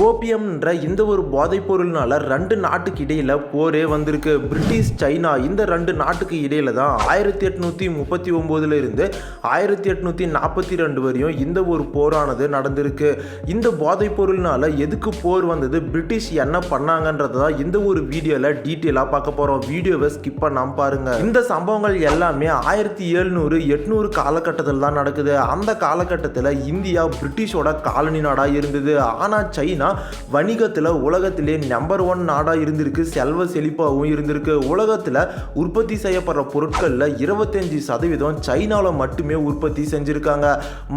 ஓபியம்ன்ற இந்த ஒரு போதைப் பொருள்னால ரெண்டு நாட்டுக்கு இடையில போரே வந்திருக்கு. பிரிட்டிஷ் சைனா இந்த ரெண்டு நாட்டுக்கு இடையில தான் 1839 இருந்து 1842 வரையும் இந்த ஒரு போரானது நடந்திருக்கு. இந்த போதைப் பொருள்னால எதுக்கு போர் வந்தது, பிரிட்டிஷ் என்ன பண்ணாங்கன்றத இந்த ஒரு வீடியோல டீட்டெயிலா பார்க்க போறோம். வீடியோவை ஸ்கிப் பண்ணாம பாருங்க. இந்த சம்பவங்கள் எல்லாமே 1700 800 காலகட்டத்தில் தான் நடக்குது. அந்த காலகட்டத்தில் இந்தியா பிரிட்டிஷோட காலனி நாடா இருந்தது. ஆனா சைனா வணிகத்தில் உலகத்திலே நம்பர் 1 நாடா இருந்திருக்கு. செல்வ செழிப்பாகவும் இருந்திருக்கு. உலகத்தில் உற்பத்தி செய்யப்படுற பொருட்களில் 25% சைனாவில் மட்டுமே உற்பத்தி செஞ்சிருக்காங்க.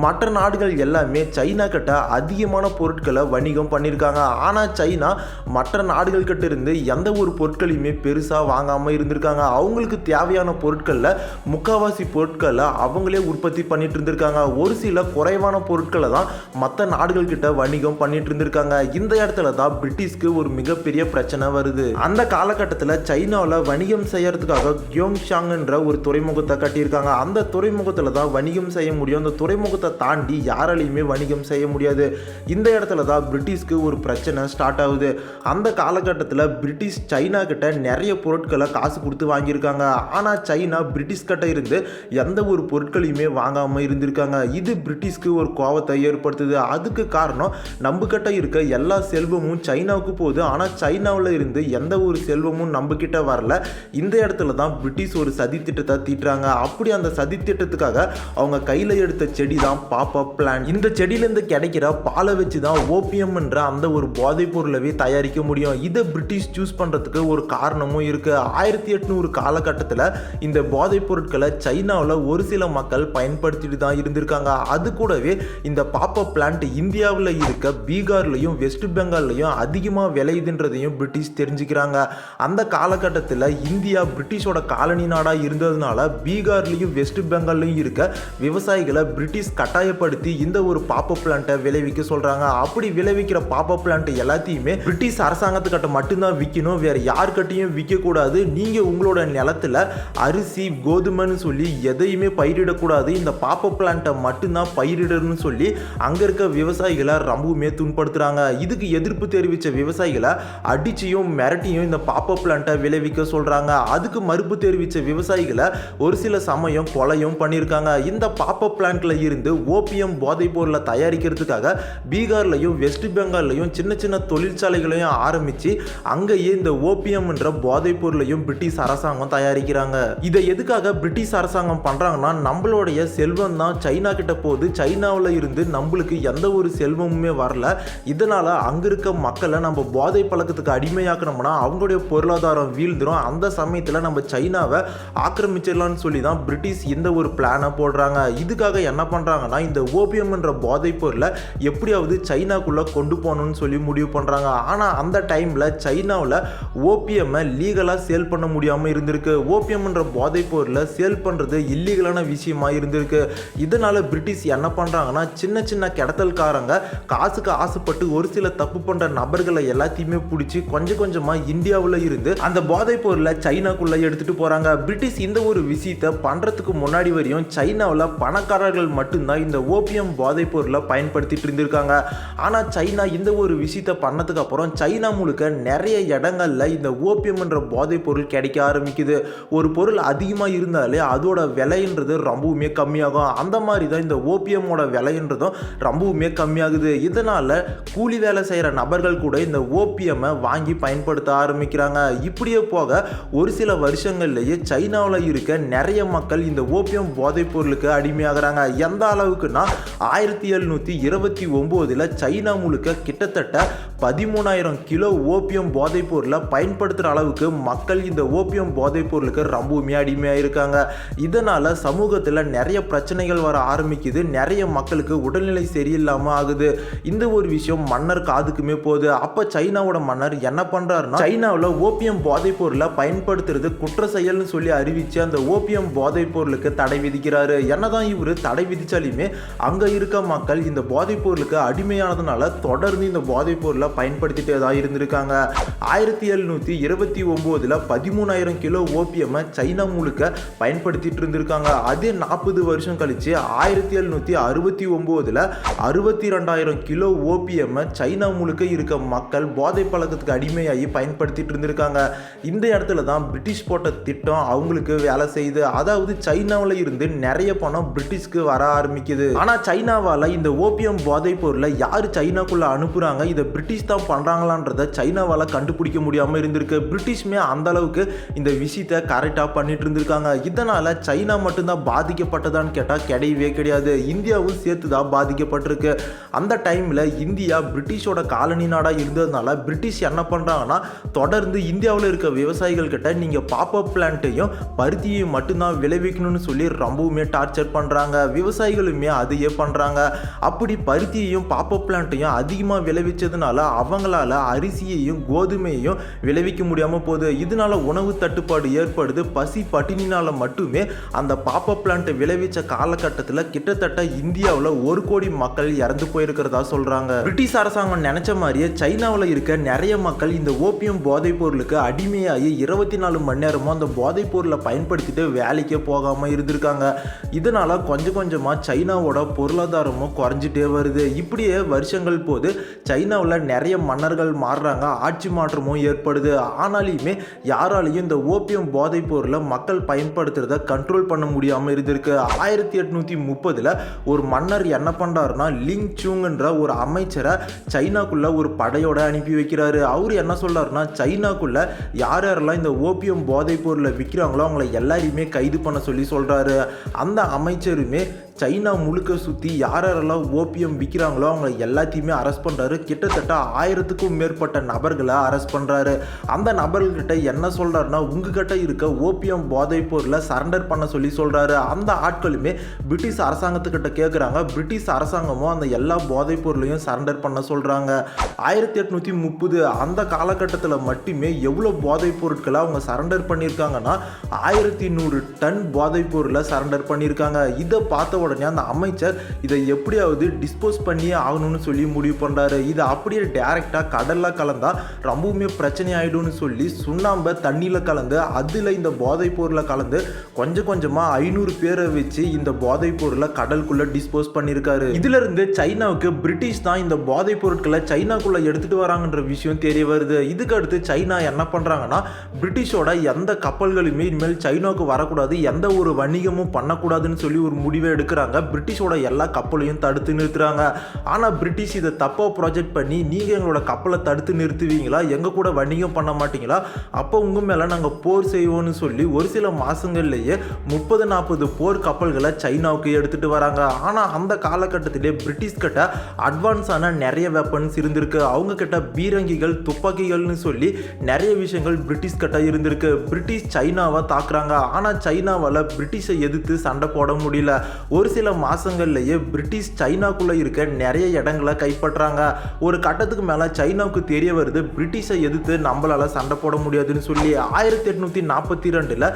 மற்ற நாடுகள் எல்லாமே சைனா கிட்ட அதிகமான பொருட்களை வணிகம் பண்ணியிருக்காங்க. ஆனால் சைனா மற்ற நாடுகள் கிட்ட இருந்து எந்த ஒரு பொருட்களையுமே பெருசாக வாங்காமல் இருந்திருக்காங்க. அவங்களுக்கு தேவையான பொருட்களில் முக்கால்வாசி பொருட்களை அவங்களே உற்பத்தி பண்ணிட்டு இருந்திருக்காங்க. ஒரு சில குறைவான பொருட்களை தான் மற்ற நாடுகள் கிட்ட வணிகம் பண்ணிட்டு இருந்திருக்காங்க. இந்த இடத்துல தான் பிரிட்டிஷ்க்கு ஒரு மிகப்பெரிய பிரச்சனை வருது. அந்த காலகட்டத்தில் சைனாவில் வணிகம் செய்யறதுக்காக கியோங்ஷாங்ன்ற ஒரு துறைமுகத்தை கட்டியிருக்காங்க. அந்த துறைமுகத்தில் தான் வணிகம் செய்ய முடியும். அந்த துறைமுகத்தை தாண்டி யாராலையுமே வணிகம் செய்ய முடியாது. இந்த இடத்துல தான் பிரிட்டிஷ்க்கு ஒரு பிரச்சனை ஸ்டார்ட் ஆகுது. அந்த காலகட்டத்தில் பிரிட்டிஷ் சைனா கிட்ட நிறைய பொருட்களை காசு கொடுத்து வாங்கியிருக்காங்க. ஆனால் சைனா பிரிட்டிஷ் கிட்ட இருந்து எந்த ஒரு பொருட்களையுமே வாங்காமல் இருந்திருக்காங்க. இது பிரிட்டிஷ்க்கு ஒரு கோபத்தை ஏற்படுத்துது. அதுக்கு காரணம் நம்ம கிட்ட இருக்க எல்லா செல்வமும் சைனாவுக்கு போகுது. ஆனால் சைனாவில் இருந்து எந்த ஒரு செல்வமும் நம்ம கிட்ட வரல. இந்த இடத்துல தான் பிரிட்டிஷ் ஒரு சதி திட்டத்தை தீட்டுறாங்க. அப்படி அந்த சதி திட்டத்துக்காக அவங்க கையில் எடுத்த செடி தான் பாப்பப் பிளான்ட். இந்த செடியிலேருந்து கிடைக்கிற பாலை வச்சு தான் ஓபியம்ன்ற அந்த ஒரு போதைப் பொருளவே தயாரிக்க முடியும். இதை பிரிட்டிஷ் சூஸ் பண்ணுறதுக்கு ஒரு காரணமும் இருக்கு. 1800 காலகட்டத்தில் இந்த போதைப் பொருட்களை சைனாவில் ஒரு சில மக்கள் பயன்படுத்திட்டு தான் இருந்திருக்காங்க. அது கூடவே இந்த பாப்பப் பிளான்ட் இந்தியாவில் இருக்க பீகார்லையும் வெஸ்ட் பெங்கால்லையும் அதிகமாக விளையுதுன்றதையும் பிரிட்டிஷ் தெரிஞ்சுக்கிறாங்க. அந்த காலகட்டத்தில் இந்தியா பிரிட்டிஷோட காலனி நாடாக இருந்ததுனால பீகார்லையும் வெஸ்ட் பெங்கால்லையும் இருக்க விவசாயிகளை பிரிட்டிஷ் கட்டாயப்படுத்தி இந்த ஒரு பாப்பப் பிளான்ட்டை விளைவிக்க சொல்கிறாங்க. அப்படி விளைவிக்கிற பாப்பப் பிளான்ட் எல்லாத்தையுமே பிரிட்டிஷ் அரசாங்கத்துக்கிட்ட மட்டும்தான் விற்கணும், வேற யாருக்கிட்டையும் விற்கக்கூடாது. நீங்கள் உங்களோட நிலத்தில் அரிசி கோதுமைன்னு சொல்லி எதையுமே பயிரிடக்கூடாது, இந்த பாப்பப் பிளான்ட்டை மட்டும்தான் பயிரிடணும்னு சொல்லி அங்கே இருக்க விவசாயிகளை ரொம்பவுமே துன்படுத்துகிறாங்க. இதுக்கு எதிர்ப்பு தெரிவித்த விவசாயிகளை அடிச்சியும் மிரட்டியும் இந்த பாப்பப் பிளான்ட்டை விளைவிக்க சொல்கிறாங்க. அதுக்கு மறுப்பு தெரிவித்த விவசாயிகளை ஒரு சில சமயம் கொலையும் பண்ணியிருக்காங்க. இந்த பாப்பப் பிளான்ட்ல இருந்து ஓபியம் போதைப் பொருளை தயாரிக்கிறதுக்காக பீகார்லையும் வெஸ்ட் பெங்கால்லையும் சின்ன சின்ன தொழிற்சாலைகளையும் ஆரம்பித்து அங்கேயே இந்த ஓபியம்ன்ற போதைப் பொருளையும் பிரிட்டிஷ் அரசாங்கம் தயாரிக்கிறாங்க. இதை எதுக்காக பிரிட்டிஷ் அரசாங்கம் பண்ணுறாங்கன்னா, நம்மளுடைய செல்வம் தான் சைனா கிட்ட போகுது, சைனாவில் இருந்து நம்மளுக்கு எந்த ஒரு செல்வமுமே வரல, இதனால் அங்கே இருக்க மக்களை நம்ம போதை பழக்கத்துக்கு அடிமையாக்கணும்னா அவங்களுடைய பொருளாதாரம் வீழ்ந்துடும், அந்த சமயத்தில் நம்ம சைனாவை ஆக்கிரமிச்சிடலாம்னு சொல்லி தான் பிரிட்டிஷ் இந்த ஒரு பிளானை போடுறாங்க. இதுக்காக என்ன பண்ணுறாங்கன்னா, இந்த ஓபியம்ன்ற போதைப் பொருளை எப்படியாவது சைனாக்குள்ளே கொண்டு போகணும்னு சொல்லி முடிவு பண்ணுறாங்க. ஆனால் அந்த டைமில் சைனாவில் ஓபிஎம்மை லீகலாக சேல் பண்ண முடியாமல் இருந்திருக்கு. ஓபியம்ன்ற போதைப் பொருளை சேல் பண்ணுறது இல்லீகலான விஷயமா இருந்திருக்கு. இதனால் பிரிட்டிஷ் என்ன பண்ணுறாங்கன்னா, சின்ன சின்ன கடத்தல்காரங்க காசுக்கு ஆசைப்பட்டு ஒரு சில தப்பு பண்ணுற நபர்களை எல்லாத்தையுமே பிடிச்சி கொஞ்சம் கொஞ்சமாக இந்தியாவில் இருந்து அந்த போதைப் பொருளை சைனாக்குள்ளே எடுத்துகிட்டு போகிறாங்க. பிரிட்டிஷ் இந்த ஒரு விஷயத்தை பண்ணுறதுக்கு முன்னாடி வரையும் சைனாவில் பணக்காரர்கள் மட்டும்தான் இந்த ஓபியம் போதைப் பொருளை பயன்படுத்திட்டு இருந்திருக்காங்க. ஆனால் சைனா இந்த ஒரு விஷயத்தை பண்ணதுக்கு அப்புறம் சைனா முழுக்க நிறைய இடங்கள்ல இந்த ஓபியம்ன்ற போதைப் பொருள் கிடைக்க ஆரம்பிக்குது. ஒரு பொருள் அதிகமாக இருந்தாலே அதோட விலைன்றது ரொம்பவுமே கம்மியாகும். அந்த மாதிரி தான் இந்த ஓபியமோட விலைன்றதும் ரொம்பவுமே கம்மியாகுது. இதனால் கூலி வேலை செய்கிற நபர்கள் கூட இந்த ஓபிஎம்மை வாங்கி பயன்படுத்த ஆரம்பிக்கிறாங்க. இப்படியே போக ஒரு சில வருஷங்கள்லேயே சைனாவில் இருக்க நிறைய மக்கள் இந்த ஓபியம் போதைப் பொருளுக்கு அடிமையாகிறாங்க. எந்த அளவுக்குன்னா 1729 சைனா முழுக்க கிட்டத்தட்ட 13,000 கிலோ ஓபியம் போதைப் பொருளை பயன்படுத்துகிற அளவுக்கு மக்கள் இந்த ஓபியம் போதைப் பொருளுக்கு ரொம்பவுமே அடிமையாக இருக்காங்க. இதனால் சமூகத்தில் நிறைய பிரச்சனைகள் வர ஆரம்பிக்குது. நிறைய மக்களுக்கு உடல்நிலை சரியில்லாமல் ஆகுது. இந்த ஒரு விஷயம் மன்னர் காதுக்குமே போகுது. அப்போ சைனாவோட மன்னர் என்ன பண்ணுறாருன்னா, சைனாவில் ஓபியம் போதைப் பொருளை பயன்படுத்துறது குற்ற செயல்னு சொல்லி அறிவித்து அந்த ஓபியம் போதைப் பொருளுக்கு தடை விதிக்கிறாரு. என்னதான் இவர் தடை விதித்தாலுமே அங்கே இருக்க மக்கள் இந்த போதைப் பொருளுக்கு அடிமையானதுனால தொடர்ந்து இந்த போதைப் பொருளை பயன்படுத்திட்டே தான் இருந்திருக்காங்க. 1729 13,000 கிலோ ஓபியம் சைனா முழுக்க பயன்படுத்திட்டு இருந்திருக்காங்க. அதே 40 வருஷம் கழிச்சு 1769 62,000 கிலோ ஓபியம் சைனா முழுக்க இருக்க மக்கள் போதை பழக்கத்துக்கு அடிமையாகி பயன்படுத்திட்டு இருந்திருக்காங்க. இந்த இடத்துல தான் பிரிட்டிஷ் போட்ட திட்டம் அவங்களுக்கு வேலை செய்யுது. அதாவது சைனாவில் இருந்து நிறைய பணம் பிரிட்டிஷ்க்கு வர ஆரம்பிக்குது. ஆனா சைனாவால இந்த ஓபியம் போதை பொருளை யாரு சைனாக்குள்ள அனுப்புறாங்க, இதை பிரிட்டிஷ் தான் பண்றாங்களான்றத சைனாவால கண்டுபிடிக்க முடியாம இருந்திருக்கு. பிரிட்டிஷ்மே அந்த அளவுக்கு இந்த விஷயத்தை கரெக்டா பண்ணிட்டு இருந்திருக்காங்க. இதனால சைனா மட்டும்தான் பாதிக்கப்பட்டதான்னு கேட்டா கிடையவே கிடையாது. இந்தியாவும் சேர்த்து தான் பாதிக்கப்பட்டிருக்கு. அந்த டைம்ல இந்தியா பிரிட்டிஷோட காலனி நாடா இருந்ததுனால பிரிட்டிஷ் என்ன பண்றாங்கன்னா, தொடர்ந்து இந்தியாவில் இருக்க விவசாயிகள் கிட்ட நீங்க பாப்பப் பிளான்ட்டையும் பருத்தியையும் மட்டும்தான் விளைவிக்கணும்னு சொல்லி ரொம்பவுமே டார்ச்சர் பண்றாங்க. விவசாயிகளுமே அதையே பண்றாங்க. அப்படி பருத்தியையும் பாப்பப் பிளான்ட்டையும் அதிகமா விளைவிச்சதுனால அவங்களால அரிசியையும் கோதுமையையும் விளைவிக்க முடியாம போகுது. இதனால உணவு தட்டுப்பாடு ஏற்படுது. பசி பட்டினினால மட்டுமே அந்த பாப்பப் பிளான்ட் விளைவிச்ச காலகட்டத்தில் கிட்டத்தட்ட இந்தியாவில் 1 கோடி மக்கள் இறந்து போயிருக்கிறதா சொல்றாங்க. பிரிட்டிஷ் அரசாங்கம் நினைச்ச மாதிரியே சைனாவில் இருக்க நிறைய மக்கள் இந்த ஓபியம் போதைப் பொருளுக்கு அடிமையாகி 24 மணி நேரமும் அந்த போதைப் பொருளை பயன்படுத்திட்டு வேலைக்கே போகாம இருந்திருக்காங்க. இதனால கொஞ்சம் கொஞ்சமா சைனாவோட பொருளாதாரமும் குறைஞ்சிட்டே வருது. இப்படியே வருஷங்கள் போது சைனாவில் நிறைய மன்னர்கள் மாறுறாங்க, ஆட்சி மாற்றமும் ஏற்படுது. ஆனாலுமே யாராலையும் இந்த ஓபியம் போதைப் பொருளை மக்கள் பயன்படுத்துறத கண்ட்ரோல் பண்ண முடியாம இருந்திருக்கு. 1830 ஒரு மன்னர் என்ன பண்றாருன்னா, லிங் சூங்ன்ற ஒரு அமைச்சரை சைனாக்குள்ள ஒரு படையோட அனுப்பி வைக்கிறாரு. அவரு என்ன சொல்றாருன்னா, சைனாக்குள்ள யாரெல்லாம் இந்த ஓபியம் போதைப் பொருளை விற்கிறாங்களோ அவங்களை எல்லாரையுமே கைது பண்ண சொல்லி சொல்றாரு. அந்த அமைச்சருமே சைனா முழுக்க சுற்றி யாரெல்லாம் ஓபியம் விற்கிறாங்களோ அவங்க எல்லாத்தையுமே அரெஸ்ட் பண்ணுறாரு. கிட்டத்தட்ட 1000க்கும் மேற்பட்ட நபர்களை அரெஸ்ட் பண்ணுறாரு. அந்த நபர்கள்கிட்ட என்ன சொல்கிறாருன்னா, உங்ககிட்ட இருக்க ஓபியம் போதைப் பொருளை சரண்டர் பண்ண சொல்லி சொல்கிறாரு. அந்த ஆட்களுமே பிரிட்டிஷ் அரசாங்கத்துக்கிட்ட கேட்குறாங்க. பிரிட்டிஷ் அரசாங்கமும் அந்த எல்லா போதைப் பொருளையும் சரண்டர் பண்ண சொல்கிறாங்க. 1830 அந்த காலகட்டத்தில் மட்டுமே எவ்வளோ போதைப் பொருட்களை அவங்க சரண்டர் பண்ணியிருக்காங்கன்னா 1100 டன் போதைப் பொருளை சரண்டர் பண்ணியிருக்காங்க. இதை பார்த்த உடனே அந்த அமைச்சர் இதை எப்படியாவது டிஸ்போஸ் பண்ணியே ஆகணும்னு சொல்லி முடிவு பண்றாரு. இதை அப்படியே டைரக்டா கடல்ல கலந்தா ரொம்பவுமே பிரச்சனை ஆயிடும்னு சொல்லி சுண்ணாம்பை தண்ணியில கலந்து அதுல இந்த போதைப் பொருளை கலந்து கொஞ்சம் கொஞ்சமா 500 பேரை வச்சு இந்த போதைப் பொருளை கடலுக்குள்ள டிஸ்போஸ் பண்ணியிருக்காரு. இதுல இருந்து சைனாவுக்கு பிரிட்டிஷ் தான் இந்த போதைப் பொருட்களை சைனாக்குள்ள எடுத்துட்டு வராங்கன்ற விஷயம் தெரிய வருது. இதுக்கு அடுத்து சைனா என்ன பண்றாங்கன்னா, பிரிட்டிஷோட எந்த கப்பல்களுமே இனிமேல் சைனாவுக்கு வரக்கூடாது, எந்த ஒரு வணிகமும் பண்ணக்கூடாதுன்னு சொல்லி ஒரு முடிவை எடுக்கிறாங்க. பிரிட்டிஷோட எல்லா கப்பலையும் தடுத்து நிறுத்துறாங்க. ஆனா பிரிட்டிஷ் இதை தப்பா ப்ராஜெக்ட் பண்ணி, நீங்க எங்களோட கப்பலை தடுத்து நிறுத்துவீங்களா, எங்க கூட வணிகம் பண்ண மாட்டீங்களா, அப்போ உங்க மேல நாங்க போர் செய்வோம்னு சொல்லி ஒரு சில மாசங்கள்லயே 30-40 போர் கப்பல்களை சைனாவுக்கு எடுத்துட்டு வராங்க. ஆனா அந்த காலகட்டத்திலே பிரிட்டிஷ் கிட்ட அட்வான்ஸான நிறைய வெப்பன்ஸ் இருந்திருக்கு. அவங்க கிட்ட பீரங்கிகள், துப்பாக்கிகள்னு சொல்லி நிறைய விஷயங்கள் பிரிட்டிஷ் கிட்ட இருந்திருக்கு. பிரிட்டிஷ் சைனாவை தாக்குறாங்க. ஆனா சைனாவால பிரிட்டிஷை எதிர்த்து சண்டை போட முடியல. ஒரு சில மாசங்கள்லயே பிரிட்டிஷ் சைனாக்குள்ள இருக்க நிறைய இடங்களை கைப்பற்றாங்க. ஒரு கட்டத்துக்கு மேல சைனாவுக்கு தெரிய வருது, பிரிட்டிஷை எதிர்த்து நம்மளால சண்டை போட முடியாதுன்னு சொல்லி 1842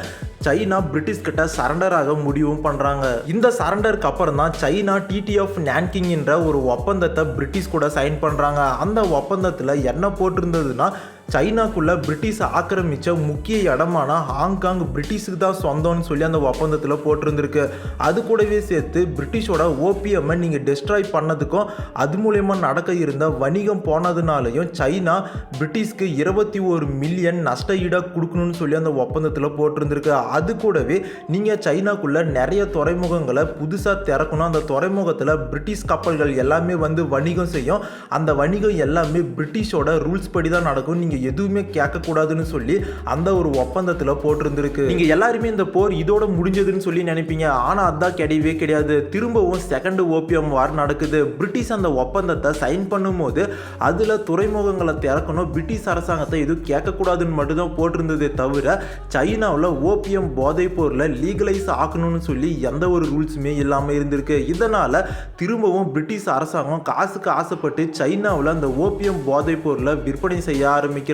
சைனா பிரிட்டிஷ் கிட்ட சரண்டர் ஆக முடிவும் பண்றாங்க. இந்த சரண்டருக்கு அப்புறம் தான் சைனா டிடி ஆஃப் நான்கிங் என்ற ஒரு ஒப்பந்தத்தை பிரிட்டிஷ் கூட சைன் பண்றாங்க. அந்த ஒப்பந்தத்துல என்ன போட்டிருந்ததுன்னா, சைனாக்குள்ள பிரிட்டிஷ் ஆக்கிரமிச்ச முக்கிய இடமான ஹாங்காங் பிரிட்டிஷுக்கு தான் சொந்தம்னு சொல்லி அந்த ஒப்பந்தத்தில் போட்டிருந்திருக்கு. அது கூடவே சேர்த்து பிரிட்டிஷோட ஓபிஎம்மை நீங்கள் டெஸ்ட்ராய் பண்ணதுக்கும் அது மூலயமா நடக்க இருந்த வணிகம் போனதுனாலையும் சைனா பிரிட்டிஷ்க்கு 21 மில்லியன் நஷ்ட ஈடாக கொடுக்கணும்னு சொல்லி அந்த ஒப்பந்தத்தில் போட்டிருந்திருக்கு. அது கூடவே நீங்கள் சைனாக்குள்ள நிறைய துறைமுகங்களை புதுசாக திறக்கணும். அந்த துறைமுகத்தில் பிரிட்டிஷ் கப்பல்கள் எல்லாமே வந்து வணிகம் செய்யும். அந்த வணிகம் எல்லாமே பிரிட்டிஷோட ரூல்ஸ் படி தான் நடக்கும். நீங்கள் எதுவுமே கேட்கக்கூடாதுன்னு சொல்லி அந்த ஒரு ஒப்பந்தத்தில் போட்டிருந்திருக்கு. நீங்க எல்லாருமே இந்த போர் இதோட முடிஞ்சதுன்னு சொல்லி நினைப்பீங்க. ஆனா அதான் கிடையவே கிடையாது. திரும்பவும் செகண்ட் ஓபியம் வார் நடக்குது. பிரிட்டிஷ் அந்த ஒப்பந்தத்தை சைன் பண்ணும்போது அதுல துறைமுகங்களை திறக்கணும், பிரிட்டிஷ் அரசாங்கத்தை எதுவும் கேட்கக்கூடாதுன்னு மட்டும்தான் போட்டிருந்ததே தவிர சைனாவில் ஓபியம் போதைப் பொருளை லீகலைஸ் ஆக்கணும்னு சொல்லி எந்த ஒரு ரூல்ஸுமே இல்லாமல் இருந்திருக்கு. இதனால திரும்பவும் பிரிட்டிஷ் அரசாங்கம் காசுக்கு ஆசைப்பட்டு சைனாவில் அந்த ஓபியம் போதைப் பொருளை விற்பனை செய்ய ஆரம்பிக்கிறாங்க.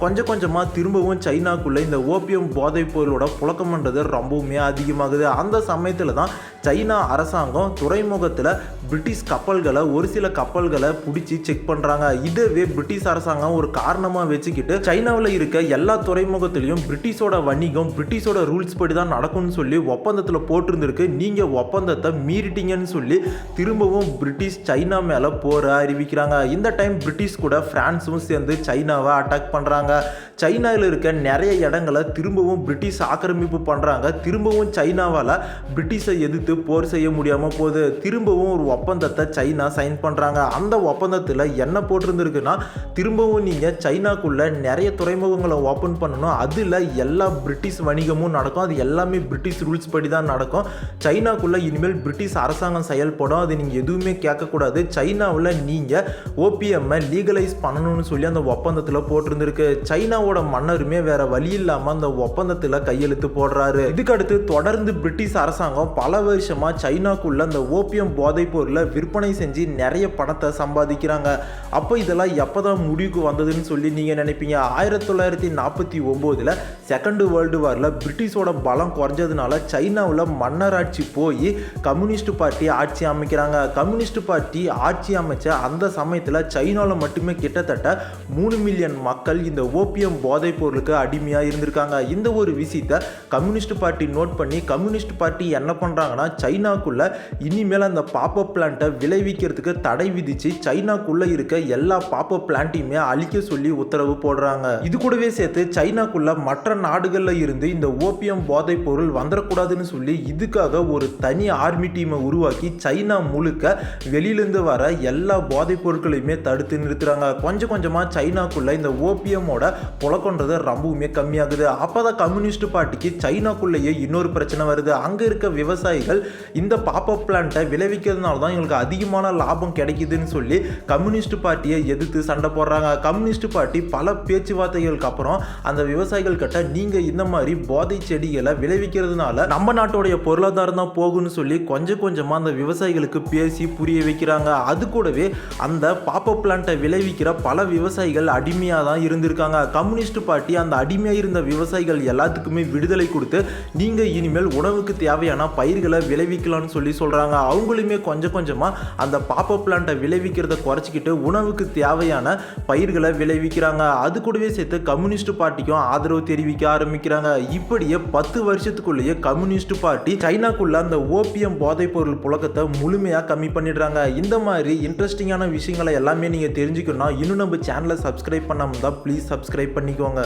கொஞ்சம் கொஞ்சமா திரும்பவும் சைனாக்குள்ள இந்த ஓபியம் போதைப் பொருளோட புழக்கம் பண்றது ரொம்பவுமே அதிகமாகுது. அந்த சமயத்துல தான் சைனா அரசாங்கம் துறைமுகத்தில் பிரிட்டிஷ் கப்பல்களை ஒரு சில கப்பல்களை பிடிச்சி செக் பண்ணுறாங்க. இதுவே பிரிட்டிஷ் அரசாங்கம் ஒரு காரணமாக வச்சுக்கிட்டு சைனாவில் இருக்க எல்லா துறைமுகத்திலையும் பிரிட்டிஷோட வணிகம் பிரிட்டிஷோட ரூல்ஸ் படி தான் நடக்கும்னு சொல்லி ஒப்பந்தத்தில் போட்டிருந்திருக்கு. நீங்கள் ஒப்பந்தத்தை மீறிட்டீங்கன்னு சொல்லி திரும்பவும் பிரிட்டிஷ் சைனா மேலே போற அறிவிக்கிறாங்க. இந்த டைம் பிரிட்டிஷ் கூட பிரான்ஸும் சேர்ந்து சைனாவை அட்டாக் பண்ணுறாங்க. சைனாவில் இருக்க நிறைய இடங்களை திரும்பவும் பிரிட்டிஷ் ஆக்கிரமிப்பு பண்ணுறாங்க. திரும்பவும் சைனாவால் பிரிட்டிஷை எதிர்த்து போர் செய்ய முடியாமல் போகுது. திரும்பவும் ஒரு ஒப்பந்தத்தை சைனா சைன் பண்ணுறாங்க. அந்த ஒப்பந்தத்தில் என்ன போட்டிருந்துருக்குன்னா, திரும்பவும் நீங்கள் சைனாக்குள்ளே நிறைய துறைமுகங்களை ஓப்பன் பண்ணணும். அதில் எல்லா பிரிட்டிஷ் வணிகமும் நடக்கும். அது எல்லாமே பிரிட்டிஷ் ரூல்ஸ் படி தான் நடக்கும். சைனாக்குள்ளே இனிமேல் பிரிட்டிஷ் அரசாங்கம் செயல்படும். அது நீங்கள் எதுவுமே கேட்கக்கூடாது. சைனாவில் நீங்கள் ஓபிஎம்மை லீகலைஸ் பண்ணணும்னு சொல்லி அந்த ஒப்பந்தத்தில் போட்டிருந்துருக்கு. சைனாவோட மன்னருமே வேற வழி இல்லாமல் அந்த ஒப்பந்தத்தில் கையெழுத்து போடுறாரு. இதுக்கடுத்து தொடர்ந்து பிரிட்டிஷ் அரசாங்கம் பல வருஷமா சைனாக்குள்ள அந்த ஓபியம் போதைப் பொருளை விற்பனை செஞ்சு நிறைய பணத்தை சம்பாதிக்கிறாங்க. அப்போ இதெல்லாம் எப்போதான் முடிவுக்கு வந்ததுன்னு சொல்லி நீங்கள் நினைப்பீங்க. 1949 செகண்ட் வேர்ல்டு வாரில் பிரிட்டிஷோட பலம் குறைஞ்சதுனால சைனாவில் மன்னராட்சி போய் கம்யூனிஸ்ட் பார்ட்டி ஆட்சி அமைக்கிறாங்க. கம்யூனிஸ்ட் பார்ட்டி ஆட்சி அமைச்ச அந்த சமயத்தில் சைனாவில் மட்டுமே கிட்டத்தட்ட 3 மில்லியன் மக்கள் இந்த ஓபியம் போதைப் பொருளுக்கு அடிமையாக இருந்திருக்காங்க. இந்த ஒரு விஷயத்தை கம்யூனிஸ்ட் பார்ட்டி நோட் பண்ணி கம்யூனிஸ்ட் பார்ட்டி என்ன பண்ணுறாங்கன்னா, சைனாக்குள்ள இனிமேல் அந்த பாப்பப் பிளான்ட்டை விளைவிக்கிறதுக்கு தடை விதித்து சைனாக்குள்ளே இருக்க எல்லா பாப்பப் பிளான்ட்டையுமே அழிக்க சொல்லி உத்தரவு போடுறாங்க. இது கூடவே சேர்த்து சைனாக்குள்ள மற்ற நாடுகளில் இருந்து இந்த ஓபியம் போதைப் பொருள் வந்துடக்கூடாதுன்னு சொல்லி இதுக்காக ஒரு தனி ஆர்மி டீமை உருவாக்கி சைனா முழுக்க வெளியிலேருந்து வர எல்லா போதைப் பொருட்களையுமே தடுத்து நிறுத்துறாங்க. கொஞ்சம் கொஞ்சமாக சைனாக்குள்ள இந்த ஓபியமோட புழக்கன்றது ரொம்பவுமே கம்மியாகுது. அப்போதான் கம்யூனிஸ்ட் பார்ட்டிக்கு சைனாக்குள்ளேயே இன்னொரு பிரச்சனை வருது. அங்கே இருக்க விவசாயிகள் இந்த பாப்பப் பிளான்ட்டை விளைவிக்கிறதுனால தான் எங்களுக்கு அதிகமான லாபம் கிடைக்குதுன்னு சொல்லி கம்யூனிஸ்ட் பார்ட்டியை எதிர்த்து சண்டை போடுறாங்க. கம்யூனிஸ்ட் பார்ட்டி பல பேச்சுவார்த்தைகளுக்கு அப்புறம் அந்த விவசாயிகள் கிட்ட நீங்கள் இந்த மாதிரி போதை செடிகளை விளைவிக்கிறதுனால நம்ம நாட்டுடைய பொருளாதாரம் தான் போகும்னு சொல்லி கொஞ்சம் கொஞ்சமாக அந்த விவசாயிகளுக்கு பேசி புரிய வைக்கிறாங்க. அது கூடவே அந்த பாப்பப் பிளான்ட்டை விளைவிக்கிற பல விவசாயிகள் அடிமையாக தான் இருந்திருக்காங்க. கம்யூனிஸ்ட் பார்ட்டி அந்த அடிமையாக இருந்த விவசாயிகள் எல்லாத்துக்குமே விடுதலை கொடுத்து நீங்கள் இனிமேல் உணவுக்கு தேவையான பயிர்களை விளைவிக்கலாம்னு சொல்லி சொல்கிறாங்க. அவங்களுமே கொஞ்சம் கொஞ்சமாக அந்த பாப்பப் பிளான்ட்டை விளைவிக்கிறத குறைச்சிக்கிட்டு உணவுக்கு தேவையான பயிர்களை விளைவிக்கிறாங்க. அது கூடவே சேர்த்து கம்யூனிஸ்ட் பார்ட்டிக்கும் ஆதரவு தெரிவிக்க ஆரம்பிக்கிறாங்க. இப்படியே 10 வருஷத்துக்குள்ளேயே கம்யூனிஸ்ட் பார்ட்டி சைனாக்குள்ள அந்த ஓபியம் போதைப் பொருள் புழக்கத்தை முழுமையாக கம்மி பண்ணிடுறாங்க. இந்த மாதிரி இன்ட்ரெஸ்டிங்கான விஷயங்களை எல்லாமே நீங்கள் தெரிஞ்சுக்கணும்னா இன்னும் நம்ம சேனலை சப்ஸ்கிரைப் பண்ணாமல் தான் ப்ளீஸ் சப்ஸ்கிரைப் பண்ணிக்கோங்க.